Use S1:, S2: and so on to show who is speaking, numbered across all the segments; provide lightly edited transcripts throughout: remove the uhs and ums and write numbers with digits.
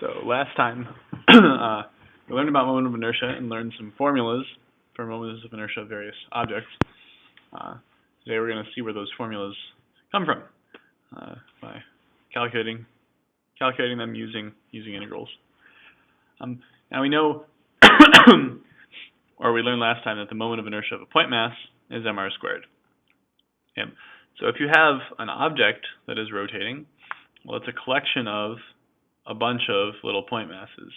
S1: So last time we learned about moment of inertia and learned some formulas for moments of inertia of various objects. Today we're going to see where those formulas come from by calculating them using integrals. Now we know, or we learned last time, that the moment of inertia of a point mass is mr squared. Okay. So if you have an object that is rotating, well, it's a collection of a bunch of little point masses.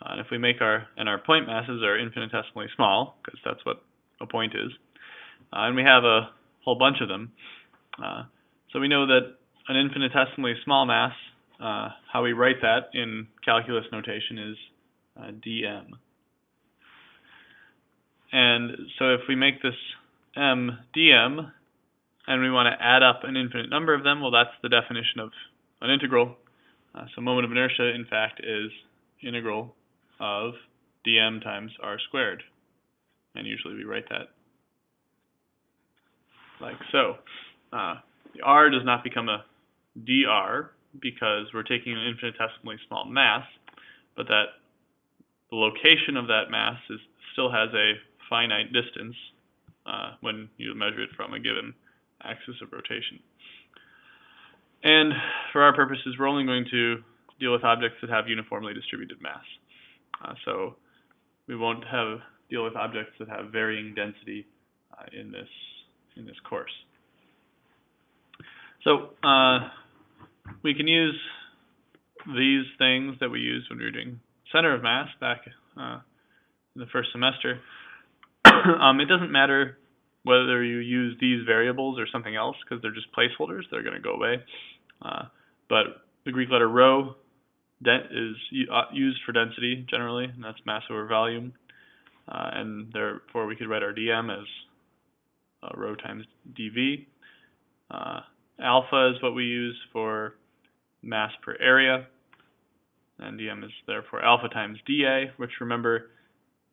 S1: And if we make our point masses are infinitesimally small, because that's what a point is, and we have a whole bunch of them, so we know that an infinitesimally small mass, how we write that in calculus notation is dm. And so if we make this m dm, and we want to add up an infinite number of them, well, that's the definition of an integral. So moment of inertia, in fact, is integral of dm times r squared. And usually we write that like so. The r does not become a dr because we're taking an infinitesimally small mass, but that the location of that mass still has a finite distance when you measure it from a given axis of rotation. And for our purposes, we're only going to deal with objects that have uniformly distributed mass. So we won't deal with objects that have varying density in this course. So we can use these things that we used when we were doing center of mass back in the first semester. It doesn't matter whether you use these variables or something else, because they're just placeholders. They're going to go away. But the Greek letter rho is used for density generally, and that's mass over volume. And therefore we could write our dm as rho times dv. Alpha is what we use for mass per area, and dm is therefore alpha times dA, which, remember,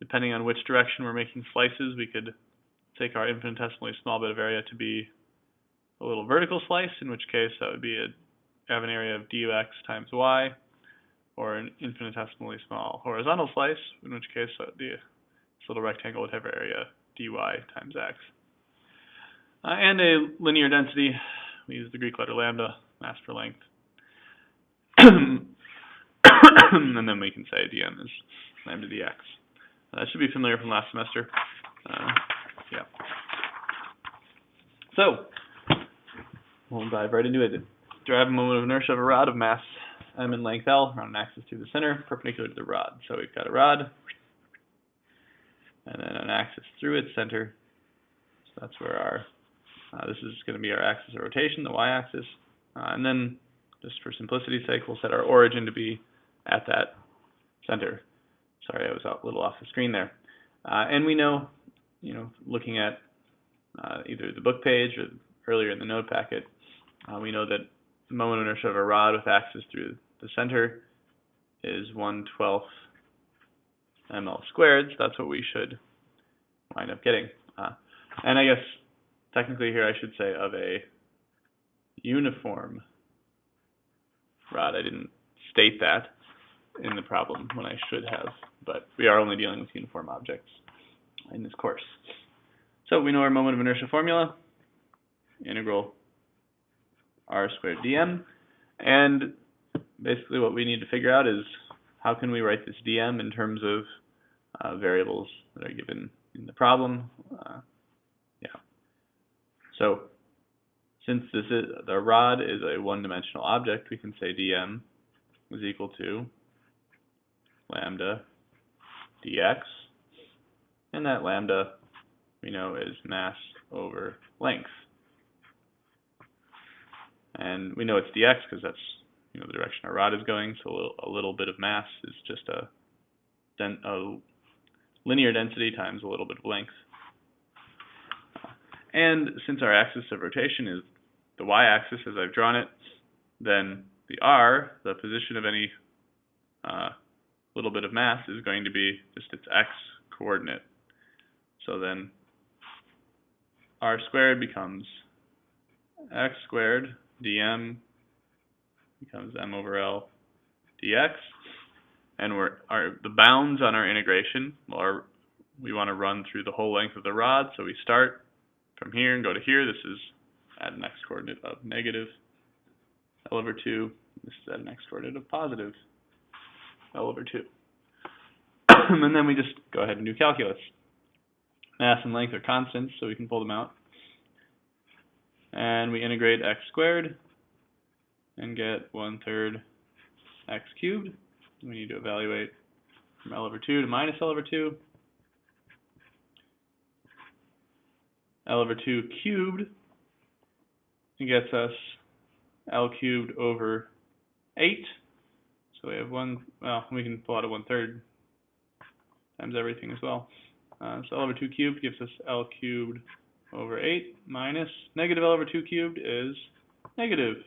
S1: depending on which direction we're making slices, we could take our infinitesimally small bit of area to be a little vertical slice, in which case that would be have an area of dx times y, or an infinitesimally small horizontal slice, in which case that would be this little rectangle would have an area dy times x. And a linear density, we use the Greek letter lambda, mass per length. And then we can say dm is lambda dx. That should be familiar from last semester. Yeah. So we'll dive right into it. Derive a moment of inertia of a rod of mass m in length L around an axis through the center, perpendicular to the rod. So we've got a rod, and then an axis through its center. So that's where this is going to be our axis of rotation, the y-axis. And then, just for simplicity's sake, we'll set our origin to be at that center. Sorry, I was a little off the screen there. And we know, looking at either the book page or earlier in the note packet, we know that the moment of inertia of a rod with axis through the center is 1/12 ml squared. So that's what we should wind up getting. And I guess technically here I should say of a uniform rod. I didn't state that in the problem when I should have, but we are only dealing with uniform objects in this course. So we know our moment of inertia formula, integral r squared dm, and basically what we need to figure out is how can we write this dm in terms of variables that are given in the problem. So since the rod is a one-dimensional object, we can say dm is equal to lambda dx, and that lambda we know is mass over length. And we know it's dx because that's the direction our rod is going, so a little bit of mass is just a linear density times a little bit of length. And since our axis of rotation is the y-axis as I've drawn it, then the r, the position of any little bit of mass, is going to be just its x coordinate. So then r squared becomes x squared, dm becomes m over L dx, and the bounds on our integration are, we want to run through the whole length of the rod, so we start from here and go to here. This is at an x-coordinate of negative L over 2. This is at an x-coordinate of positive L over 2. And then we just go ahead and do calculus. Mass and length are constants, so we can pull them out. And we integrate x squared and get 1/3 x cubed. We need to evaluate from L over 2 to minus L over 2. L over 2 cubed, it gets us L cubed over 8. So we have we can pull out a 1/3 times everything as well. So L over 2 cubed gives us L cubed over 8 minus negative L over 2 cubed is negative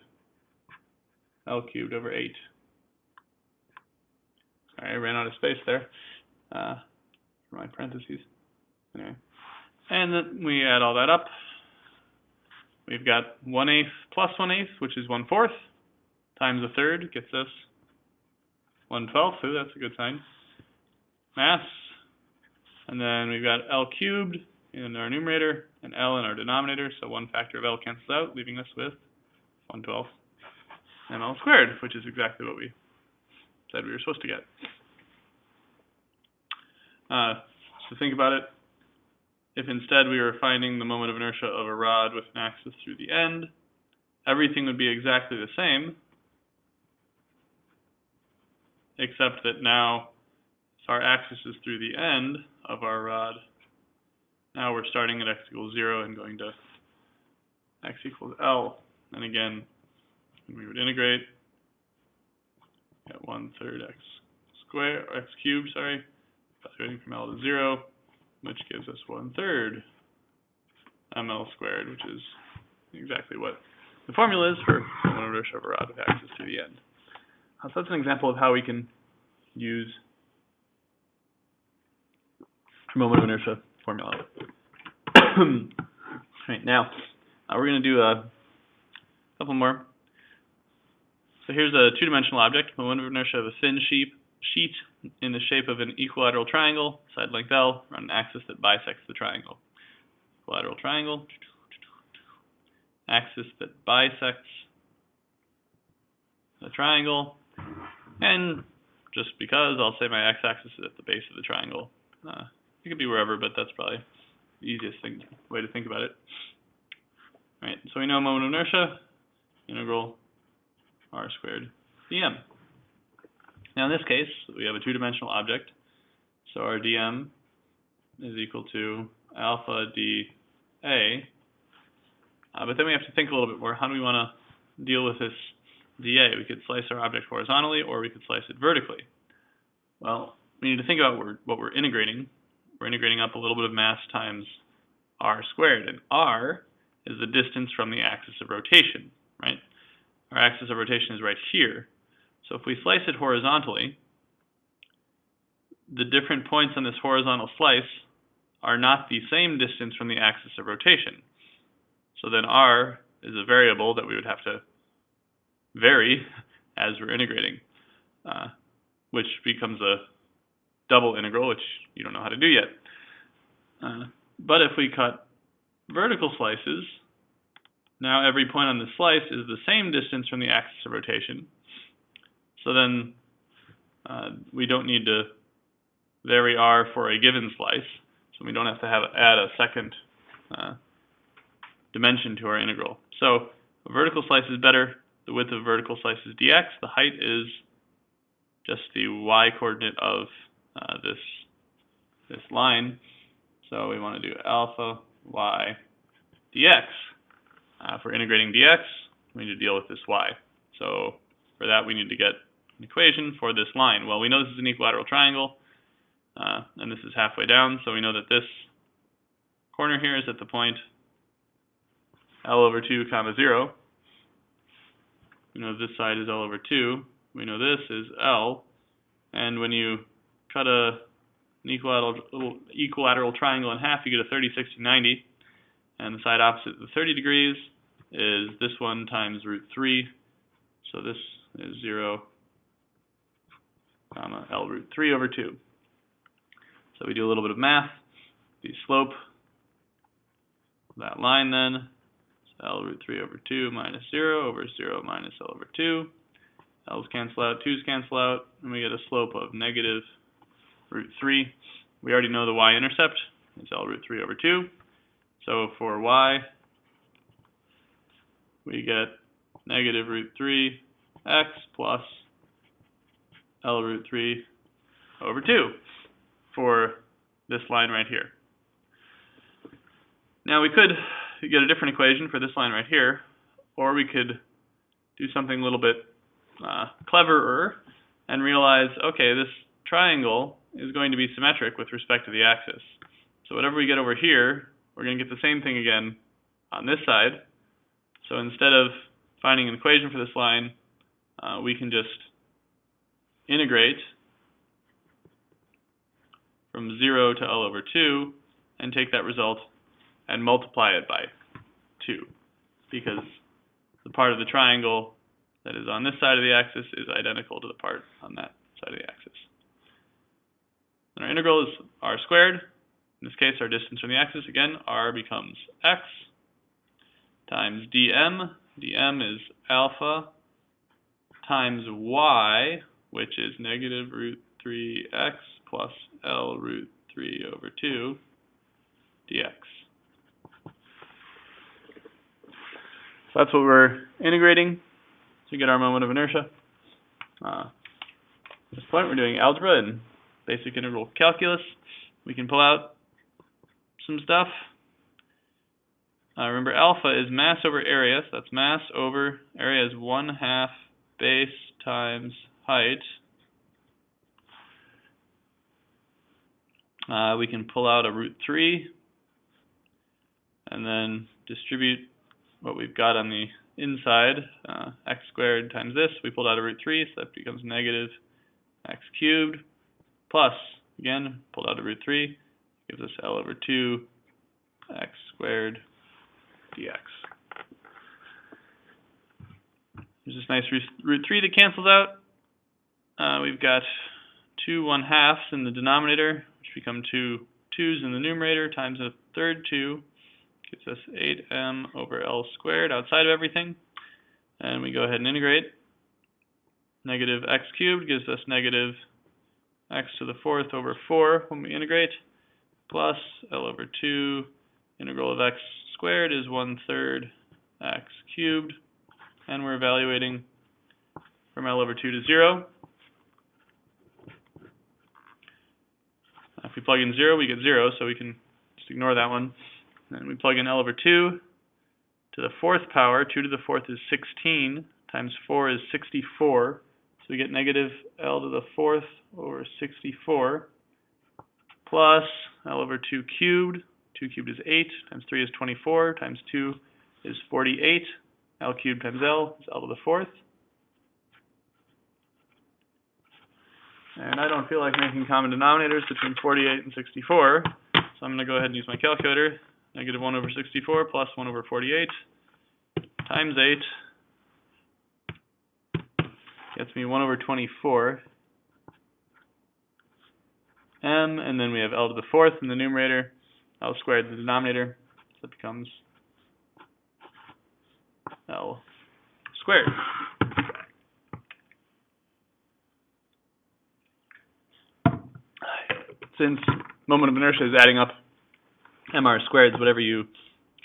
S1: L cubed over 8. Sorry, I ran out of space there for my parentheses. Anyway. And then we add all that up. We've got 1/8 plus 1/8, which is 1/4, times 1/3 gets us 1/12. So that's a good sign. Mass. And then we've got L cubed in our numerator and L in our denominator. So one factor of L cancels out, leaving us with 1/12 ml squared, which is exactly what we said we were supposed to get. So think about it. If instead we were finding the moment of inertia of a rod with an axis through the end, everything would be exactly the same, except that now if our axis is through the end of our rod, now we're starting at x equals 0 and going to x equals L. And again, we would integrate at 1/3 x cubed, evaluating from L to 0, which gives us 1/3 ml squared, which is exactly what the formula is for the moment of inertia of a rod with axis through the end. So that's an example of how we can use moment of inertia formula. Right, now we're going to do a couple more. So here's a two-dimensional object, moment of inertia of a thin sheet in the shape of an equilateral triangle, side length L, on an axis that bisects the triangle. Equilateral triangle, axis that bisects the triangle, and just because, I'll say my x-axis is at the base of the triangle. It could be wherever, but that's probably the easiest way to think about it. All right, so we know moment of inertia, integral r squared dm. Now in this case, we have a two-dimensional object, so our dm is equal to alpha dA. But then we have to think a little bit more. How do we want to deal with this dA? We could slice our object horizontally, or we could slice it vertically. Well, we need to think about what we're integrating. We're integrating up a little bit of mass times r squared, and r is the distance from the axis of rotation, right? Our axis of rotation is right here. So if we slice it horizontally, the different points on this horizontal slice are not the same distance from the axis of rotation. So then r is a variable that we would have to vary as we're integrating, which becomes a double integral, which you don't know how to do yet. But if we cut vertical slices, now every point on the slice is the same distance from the axis of rotation. So then we don't need to vary r for a given slice, so we don't have to add a second dimension to our integral. So a vertical slice is better. The width of a vertical slice is dx. The height is just the y-coordinate of this line. So we want to do alpha y dx. For integrating dx, we need to deal with this y. So for that, we need to get an equation for this line. Well, we know this is an equilateral triangle, and this is halfway down, so we know that this corner here is at the point L over 2 comma 0. We know this side is L over 2. We know this is L. And when you cut an equilateral triangle in half, you get a 30, 60, 90. And the side opposite the 30 degrees is this one times root 3. So this is 0, comma, L root 3 over 2. So we do a little bit of math. The slope of that line then, so L root 3 over 2 minus 0 over 0 minus L over 2. L's cancel out, 2's cancel out, and we get a slope of negative root 3. We already know the y-intercept is L root 3 over 2. So for y, we get negative root 3x plus L root 3 over 2 for this line right here. Now we could get a different equation for this line right here, or we could do something a little bit cleverer and realize, okay, this triangle is going to be symmetric with respect to the axis. So whatever we get over here, we're going to get the same thing again on this side. So instead of finding an equation for this line, we can just integrate from 0 to L over 2 and take that result and multiply it by 2, because the part of the triangle that is on this side of the axis is identical to the part on that side of the axis. And our integral is r squared. In this case, our distance from the axis, again, r becomes x times dm. dm is alpha times y, which is negative root 3x plus L root 3 over 2 dx. So that's what we're integrating to get our moment of inertia. At this point, we're doing algebra and basic integral calculus. We can pull out some stuff. Remember, alpha is mass over area, so that's mass over area is 1/2 base times height. We can pull out a root 3 and then distribute what we've got on the inside, x squared times this. We pulled out a root 3, so that becomes negative x cubed, plus, again, pulled out a root 3, gives us L over 2 x squared dx. There's this nice root 3 that cancels out. We've got 2 1/2 in the denominator, which become 2 2's in the numerator, times a third 2, gives us 8m over L squared outside of everything. And we go ahead and integrate. Negative x cubed gives us negative x to the 4th over 4 when we integrate, plus L over 2 integral of x squared is 1/3 x cubed. And we're evaluating from L over 2 to 0. If we plug in 0, we get 0, so we can just ignore that one. And we plug in L over 2 to the 4th power. 2 to the 4th is 16, times 4 is 64. So we get negative L to the 4th over 64, plus L over 2 cubed. 2 cubed is 8, times 3 is 24, times 2 is 48. L cubed times L is L to the 4th. And I don't feel like making common denominators between 48 and 64, so I'm going to go ahead and use my calculator. Negative 1 over 64 plus 1 over 48 times 8 gets me 1 over 24. And then we have L to the 4th in the numerator, L squared in the denominator, so it becomes L squared. Since moment of inertia is adding up mr squareds, whatever you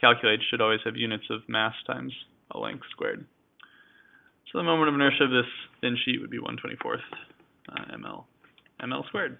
S1: calculate should always have units of mass times a length squared. So the moment of inertia of this thin sheet would be 1/24 ml squared.